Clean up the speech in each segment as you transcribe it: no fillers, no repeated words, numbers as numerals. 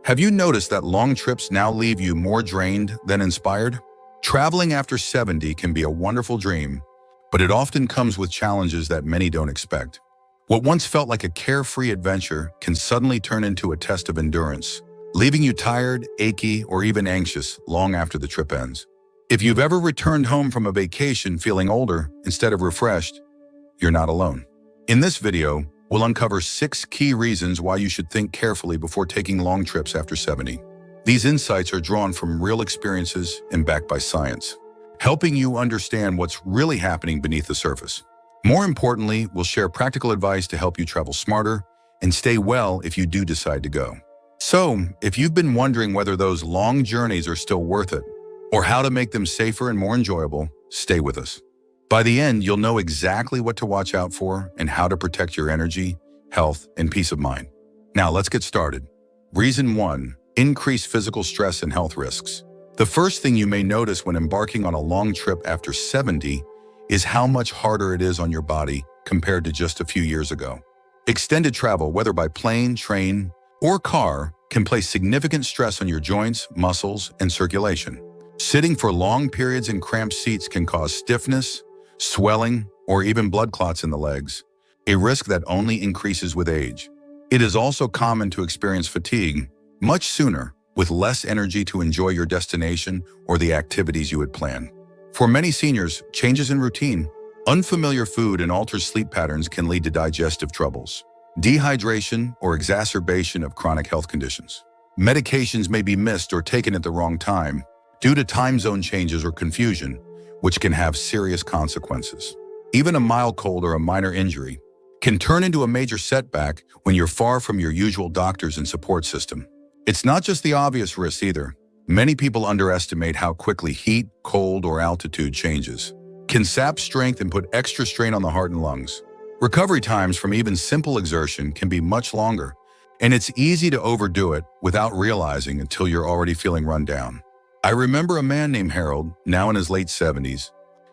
Have you noticed that long trips now leave you more drained than inspired? Traveling after 70 can be a wonderful dream, but it often comes with challenges that many don't expect. What once felt like a carefree adventure can suddenly turn into a test of endurance, leaving you tired, achy, or even anxious long after the trip ends. If you've ever returned home from a vacation feeling older instead of refreshed, you're not alone. In this video, we'll uncover 6 key reasons why you should think carefully before taking long trips after 70. These insights are drawn from real experiences and backed by science, helping you understand what's really happening beneath the surface. More importantly, we'll share practical advice to help you travel smarter and stay well if you do decide to go. So, if you've been wondering whether those long journeys are still worth it, or how to make them safer and more enjoyable, stay with us. By the end, you'll know exactly what to watch out for and how to protect your energy, health, and peace of mind. Now, let's get started. Reason 1. Increased physical stress and health risks. The first thing you may notice when embarking on a long trip after 70 is how much harder it is on your body compared to just a few years ago. Extended travel, whether by plane, train, or car, can place significant stress on your joints, muscles, and circulation. Sitting for long periods in cramped seats can cause stiffness, swelling, or even blood clots in the legs, a risk that only increases with age. It is also common to experience fatigue much sooner, with less energy to enjoy your destination or the activities you had planned. For many seniors, changes in routine, unfamiliar food, and altered sleep patterns can lead to digestive troubles, dehydration, or exacerbation of chronic health conditions. Medications may be missed or taken at the wrong time due to time zone changes or confusion, which can have serious consequences. Even a mild cold or a minor injury can turn into a major setback when you're far from your usual doctors and support system. It's not just the obvious risks either. Many people underestimate how quickly heat, cold, or altitude changes can sap strength and put extra strain on the heart and lungs. Recovery times from even simple exertion can be much longer, and it's easy to overdo it without realizing until you're already feeling run down. I remember a man named Harold, now in his late 70s,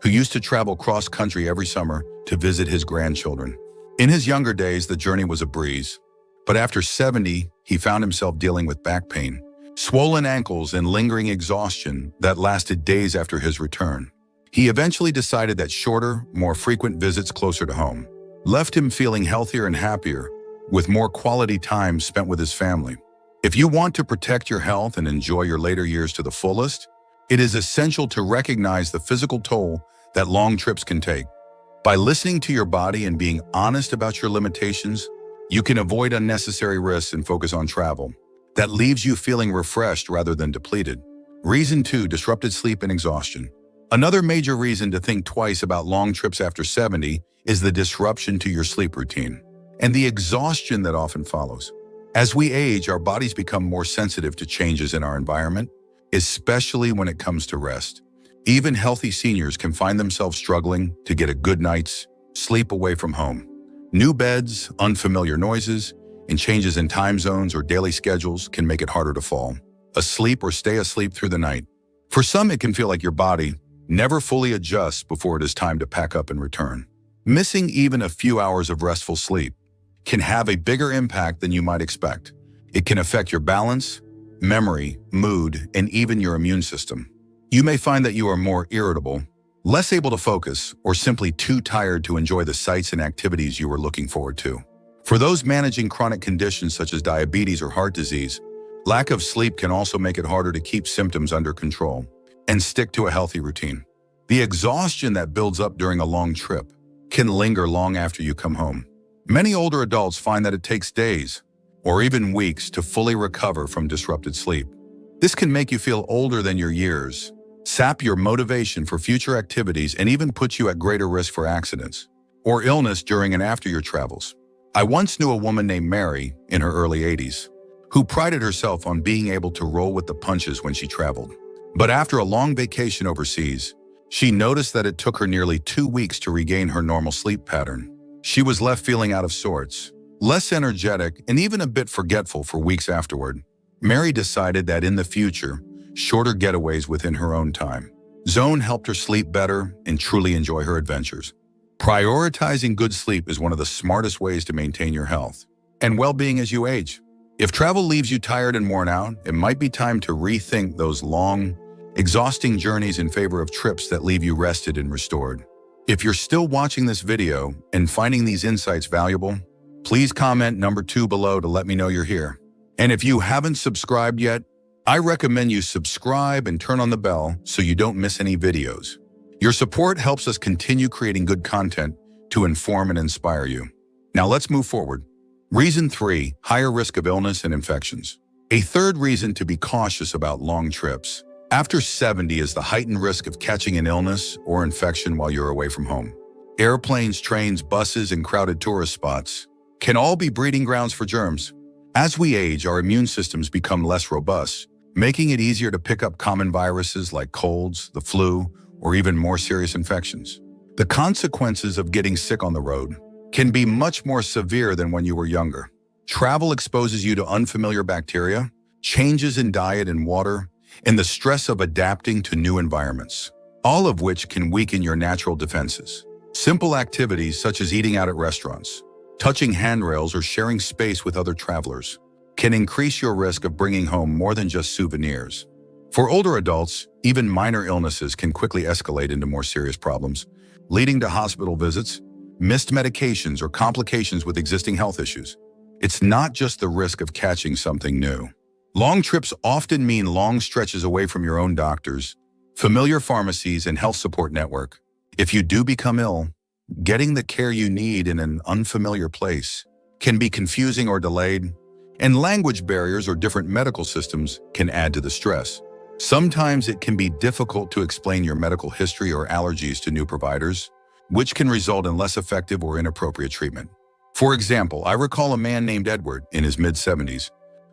who used to travel cross-country every summer to visit his grandchildren. In his younger days, the journey was a breeze, but after 70, he found himself dealing with back pain, swollen ankles, and lingering exhaustion that lasted days after his return. He eventually decided that shorter, more frequent visits closer to home left him feeling healthier and happier, with more quality time spent with his family. If you want to protect your health and enjoy your later years to the fullest, it is essential to recognize the physical toll that long trips can take. By listening to your body and being honest about your limitations, you can avoid unnecessary risks and focus on travel that leaves you feeling refreshed rather than depleted. Reason 2. Disrupted sleep and exhaustion. Another major reason to think twice about long trips after 70 is the disruption to your sleep routine and the exhaustion that often follows. As we age, our bodies become more sensitive to changes in our environment, especially when it comes to rest. Even healthy seniors can find themselves struggling to get a good night's sleep away from home. New beds, unfamiliar noises, and changes in time zones or daily schedules can make it harder to fall asleep or stay asleep through the night. For some, it can feel like your body never fully adjusts before it is time to pack up and return. Missing even a few hours of restful sleep can have a bigger impact than you might expect. It can affect your balance, memory, mood, and even your immune system. You may find that you are more irritable, less able to focus, or simply too tired to enjoy the sights and activities you were looking forward to. For those managing chronic conditions such as diabetes or heart disease, lack of sleep can also make it harder to keep symptoms under control and stick to a healthy routine. The exhaustion that builds up during a long trip can linger long after you come home. Many older adults find that it takes days or even weeks to fully recover from disrupted sleep. This can make you feel older than your years, sap your motivation for future activities, and even put you at greater risk for accidents or illness during and after your travels. I once knew a woman named Mary in her early 80s who prided herself on being able to roll with the punches when she traveled. But after a long vacation overseas, she noticed that it took her nearly 2 weeks to regain her normal sleep pattern. She was left feeling out of sorts, less energetic, and even a bit forgetful for weeks afterward. Mary decided that in the future, shorter getaways within her own time zone helped her sleep better and truly enjoy her adventures. Prioritizing good sleep is one of the smartest ways to maintain your health and well-being as you age. If travel leaves you tired and worn out, it might be time to rethink those long, exhausting journeys in favor of trips that leave you rested and restored. If you're still watching this video and finding these insights valuable, please comment number 2 below to let me know you're here. And if you haven't subscribed yet, I recommend you subscribe and turn on the bell so you don't miss any videos. Your support helps us continue creating good content to inform and inspire you. Now let's move forward. Reason 3, higher risk of illness and infections. A third reason to be cautious about long trips after 70 is the heightened risk of catching an illness or infection while you're away from home. Airplanes, trains, buses, and crowded tourist spots can all be breeding grounds for germs. As we age, our immune systems become less robust, making it easier to pick up common viruses like colds, the flu, or even more serious infections. The consequences of getting sick on the road can be much more severe than when you were younger. Travel exposes you to unfamiliar bacteria, changes in diet and water, and the stress of adapting to new environments, all of which can weaken your natural defenses. Simple activities such as eating out at restaurants, touching handrails, or sharing space with other travelers can increase your risk of bringing home more than just souvenirs. For older adults, even minor illnesses can quickly escalate into more serious problems, leading to hospital visits, missed medications, or complications with existing health issues. It's not just the risk of catching something new. Long trips often mean long stretches away from your own doctors, familiar pharmacies, and health support network. If you do become ill, getting the care you need in an unfamiliar place can be confusing or delayed, and language barriers or different medical systems can add to the stress. Sometimes it can be difficult to explain your medical history or allergies to new providers, which can result in less effective or inappropriate treatment. For example, I recall a man named Edward in his mid-70s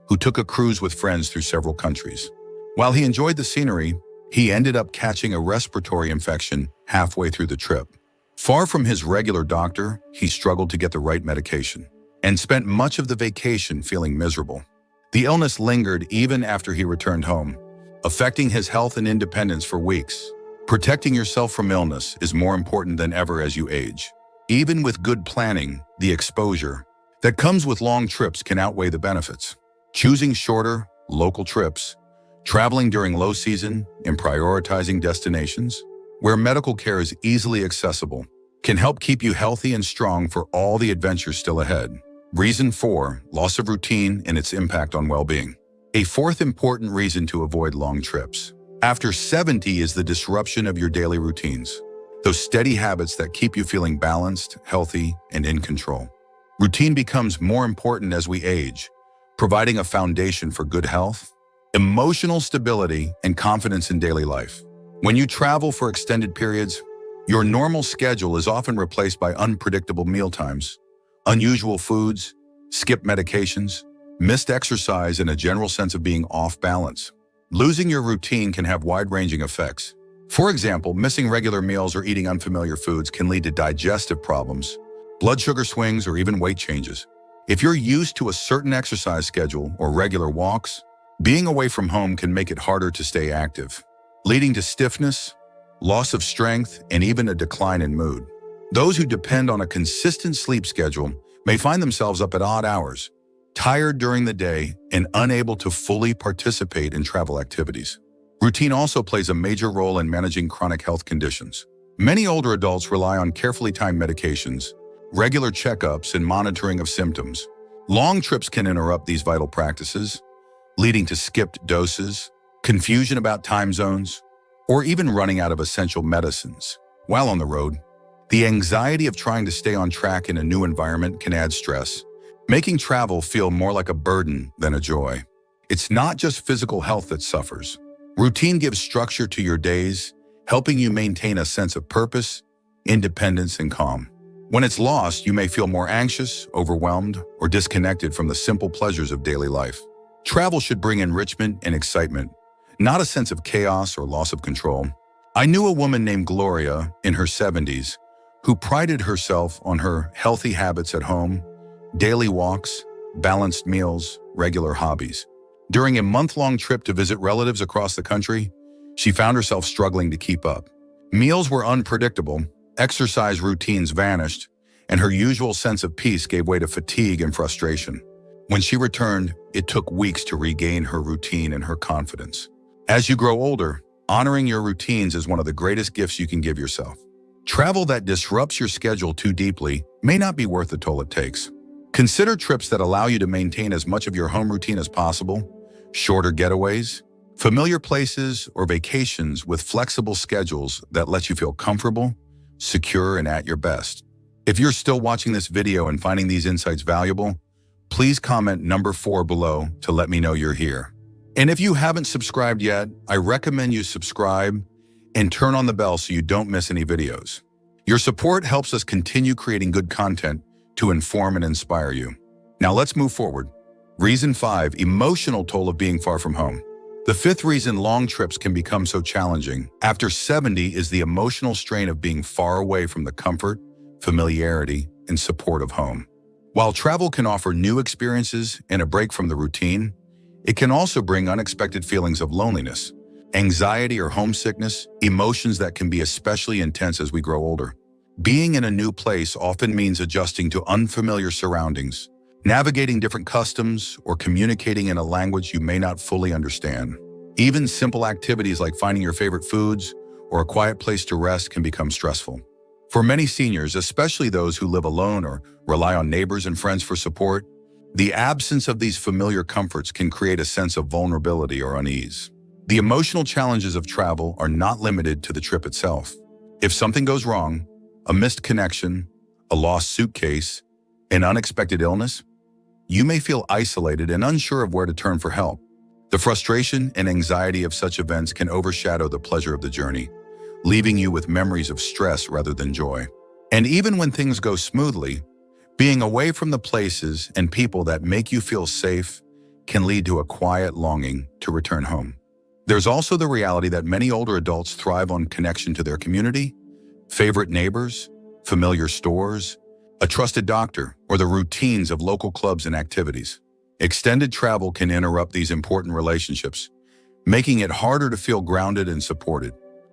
who took a cruise with friends through several countries. While he enjoyed the scenery, he ended up catching a respiratory infection halfway through the trip. Far from his regular doctor, he struggled to get the right medication and spent much of the vacation feeling miserable. The illness lingered even after he returned home, affecting his health and independence for weeks. Protecting yourself from illness is more important than ever as you age. Even with good planning, the exposure that comes with long trips can outweigh the benefits. Choosing shorter, local trips, traveling during low season, and prioritizing destinations where medical care is easily accessible can help keep you healthy and strong for all the adventures still ahead. Reason 4, loss of routine and its impact on well-being. A fourth important reason to avoid long trips after 70 is the disruption of your daily routines, those steady habits that keep you feeling balanced, healthy, and in control. Routine becomes more important as we age, providing a foundation for good health, emotional stability, and confidence in daily life. When you travel for extended periods, your normal schedule is often replaced by unpredictable mealtimes, unusual foods, skipped medications, missed exercise, and a general sense of being off balance. Losing your routine can have wide-ranging effects. For example, missing regular meals or eating unfamiliar foods can lead to digestive problems, blood sugar swings, or even weight changes. If you're used to a certain exercise schedule or regular walks, being away from home can make it harder to stay active, leading to stiffness, loss of strength, and even a decline in mood. Those who depend on a consistent sleep schedule may find themselves up at odd hours, tired during the day, and unable to fully participate in travel activities. Routine also plays a major role in managing chronic health conditions. Many older adults rely on carefully timed medications, regular checkups, and monitoring of symptoms. Long trips can interrupt these vital practices, leading to skipped doses, confusion about time zones, or even running out of essential medicines. While on the road, the anxiety of trying to stay on track in a new environment can add stress, making travel feel more like a burden than a joy. It's not just physical health that suffers. Routine gives structure to your days, helping you maintain a sense of purpose, independence, and calm. When it's lost, you may feel more anxious, overwhelmed, or disconnected from the simple pleasures of daily life. Travel should bring enrichment and excitement, not a sense of chaos or loss of control. I knew a woman named Gloria in her 70s who prided herself on her healthy habits at home, daily walks, balanced meals, regular hobbies. During a month-long trip to visit relatives across the country, she found herself struggling to keep up. Meals were unpredictable, exercise routines vanished, and her usual sense of peace gave way to fatigue and frustration. When she returned, it took weeks to regain her routine and her confidence. As you grow older, honoring your routines is one of the greatest gifts you can give yourself. Travel that disrupts your schedule too deeply may not be worth the toll it takes. Consider trips that allow you to maintain as much of your home routine as possible, shorter getaways, familiar places, or vacations with flexible schedules that let you feel comfortable, secure, and at your best. If you're still watching this video and finding these insights valuable, please comment number 4 below to let me know you're here. And if you haven't subscribed yet, I recommend you subscribe and turn on the bell so you don't miss any videos. Your support helps us continue creating good content to inform and inspire you. Now let's move forward. Reason 5, emotional toll of being far from home. The 5th reason long trips can become so challenging after 70 is the emotional strain of being far away from the comfort, familiarity, and support of home. While travel can offer new experiences and a break from the routine, it can also bring unexpected feelings of loneliness, anxiety, or homesickness, emotions that can be especially intense as we grow older. Being in a new place often means adjusting to unfamiliar surroundings, navigating different customs, or communicating in a language you may not fully understand. Even simple activities like finding your favorite foods or a quiet place to rest can become stressful. For many seniors, especially those who live alone or rely on neighbors and friends for support, the absence of these familiar comforts can create a sense of vulnerability or unease. The emotional challenges of travel are not limited to the trip itself. If something goes wrong, a missed connection, a lost suitcase, an unexpected illness, you may feel isolated and unsure of where to turn for help. The frustration and anxiety of such events can overshadow the pleasure of the journey, leaving you with memories of stress rather than joy. And even when things go smoothly, being away from the places and people that make you feel safe can lead to a quiet longing to return home. There's also the reality that many older adults thrive on connection to their community, favorite neighbors, familiar stores, a trusted doctor, or the routines of local clubs and activities. Extended travel can interrupt these important relationships, making it harder to feel grounded and supported.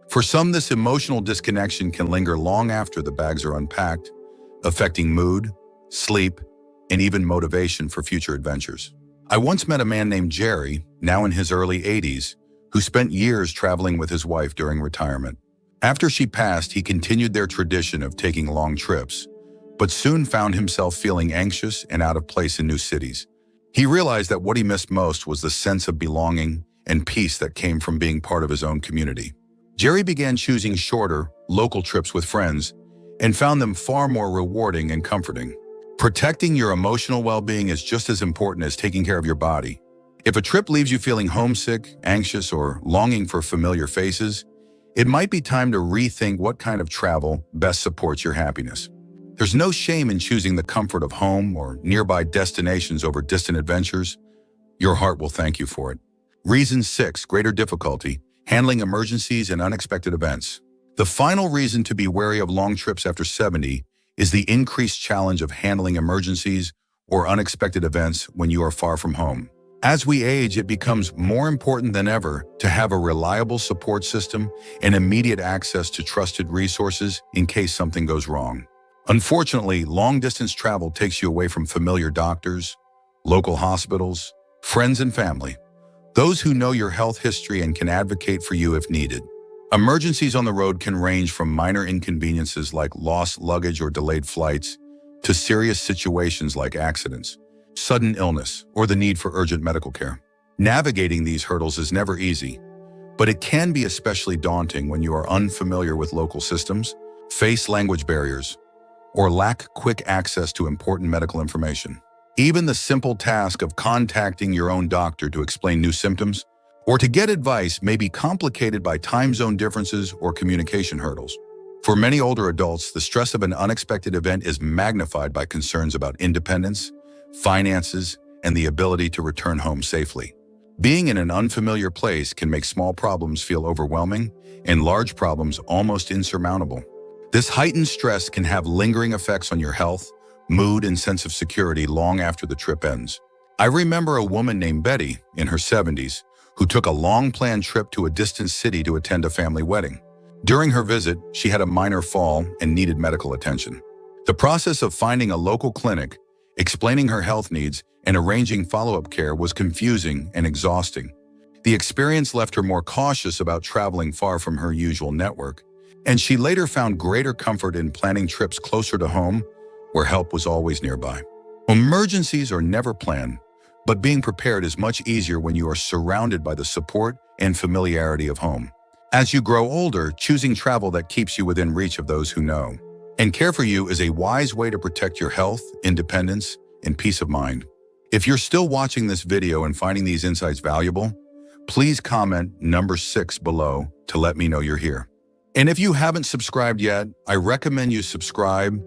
For some, this emotional disconnection can linger long after the bags are unpacked, affecting mood, sleep, and even motivation for future adventures. I once met a man named Jerry, now in his early 80s, who spent years traveling with his wife during retirement. After she passed, he continued their tradition of taking long trips, but soon found himself feeling anxious and out of place in new cities. He realized that what he missed most was the sense of belonging and peace that came from being part of his own community. Jerry began choosing shorter, local trips with friends and found them far more rewarding and comforting. Protecting your emotional well-being is just as important as taking care of your body. If a trip leaves you feeling homesick, anxious, or longing for familiar faces, it might be time to rethink what kind of travel best supports your happiness. There's no shame in choosing the comfort of home or nearby destinations over distant adventures. Your heart will thank you for it. Reason 6, greater difficulty, handling emergencies and unexpected events. The final reason to be wary of long trips after 70 is the increased challenge of handling emergencies or unexpected events when you are far from home. As we age, it becomes more important than ever to have a reliable support system and immediate access to trusted resources in case something goes wrong. Unfortunately, long-distance travel takes you away from familiar doctors, local hospitals, friends and family, those who know your health history and can advocate for you if needed. Emergencies on the road can range from minor inconveniences like lost luggage or delayed flights to serious situations like accidents, sudden illness, or the need for urgent medical care. Navigating these hurdles is never easy, but it can be especially daunting when you are unfamiliar with local systems, face language barriers, or lack quick access to important medical information. Even the simple task of contacting your own doctor to explain new symptoms or to get advice may be complicated by time zone differences or communication hurdles. For many older adults, the stress of an unexpected event is magnified by concerns about independence, finances, and the ability to return home safely. Being in an unfamiliar place can make small problems feel overwhelming and large problems almost insurmountable. This heightened stress can have lingering effects on your health, mood, and sense of security long after the trip ends. I remember a woman named Betty in her 70s who took a long-planned trip to a distant city to attend a family wedding. During her visit, she had a minor fall and needed medical attention. The process of finding a local clinic, explaining her health needs, and arranging follow-up care was confusing and exhausting. The experience left her more cautious about traveling far from her usual network, and she later found greater comfort in planning trips closer to home, where help was always nearby. Emergencies are never planned, but being prepared is much easier when you are surrounded by the support and familiarity of home. As you grow older, choosing travel that keeps you within reach of those who know and care for you is a wise way to protect your health, independence, and peace of mind. If you're still watching this video and finding these insights valuable, please comment number 6 below to let me know you're here. And if you haven't subscribed yet, I recommend you subscribe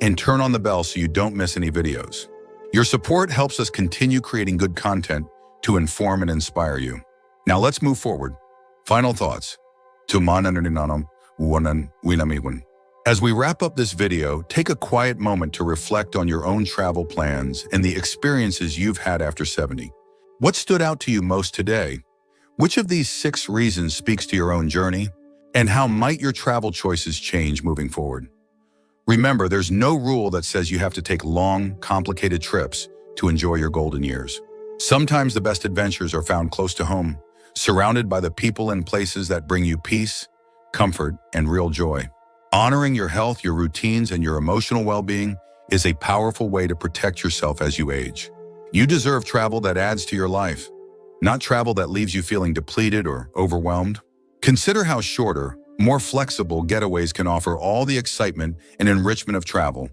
and turn on the bell so you don't miss any videos. Your support helps us continue creating good content to inform and inspire you. Now let's move forward. Final thoughts. As we wrap up this video, take a quiet moment to reflect on your own travel plans and the experiences you've had after 70. What stood out to you most today? Which of these 6 reasons speaks to your own journey? And how might your travel choices change moving forward? Remember, there's no rule that says you have to take long, complicated trips to enjoy your golden years. Sometimes the best adventures are found close to home, surrounded by the people and places that bring you peace, comfort, and real joy. Honoring your health, your routines, and your emotional well-being is a powerful way to protect yourself as you age. You deserve travel that adds to your life, not travel that leaves you feeling depleted or overwhelmed. Consider how shorter, more flexible getaways can offer all the excitement and enrichment of travel,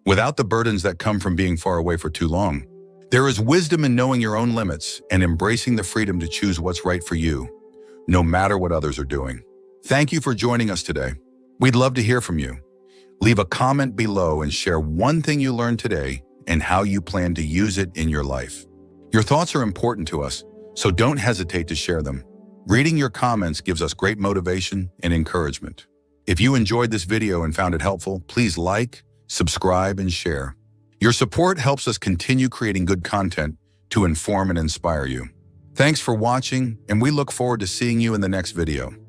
without the burdens that come from being far away for too long. There is wisdom in knowing your own limits and embracing the freedom to choose what's right for you, no matter what others are doing. Thank you for joining us today. We'd love to hear from you. Leave a comment below and share one thing you learned today and how you plan to use it in your life. Your thoughts are important to us, so don't hesitate to share them. Reading your comments gives us great motivation and encouragement. If you enjoyed this video and found it helpful, please like, subscribe, and share. Your support helps us continue creating good content to inform and inspire you. Thanks for watching, and we look forward to seeing you in the next video.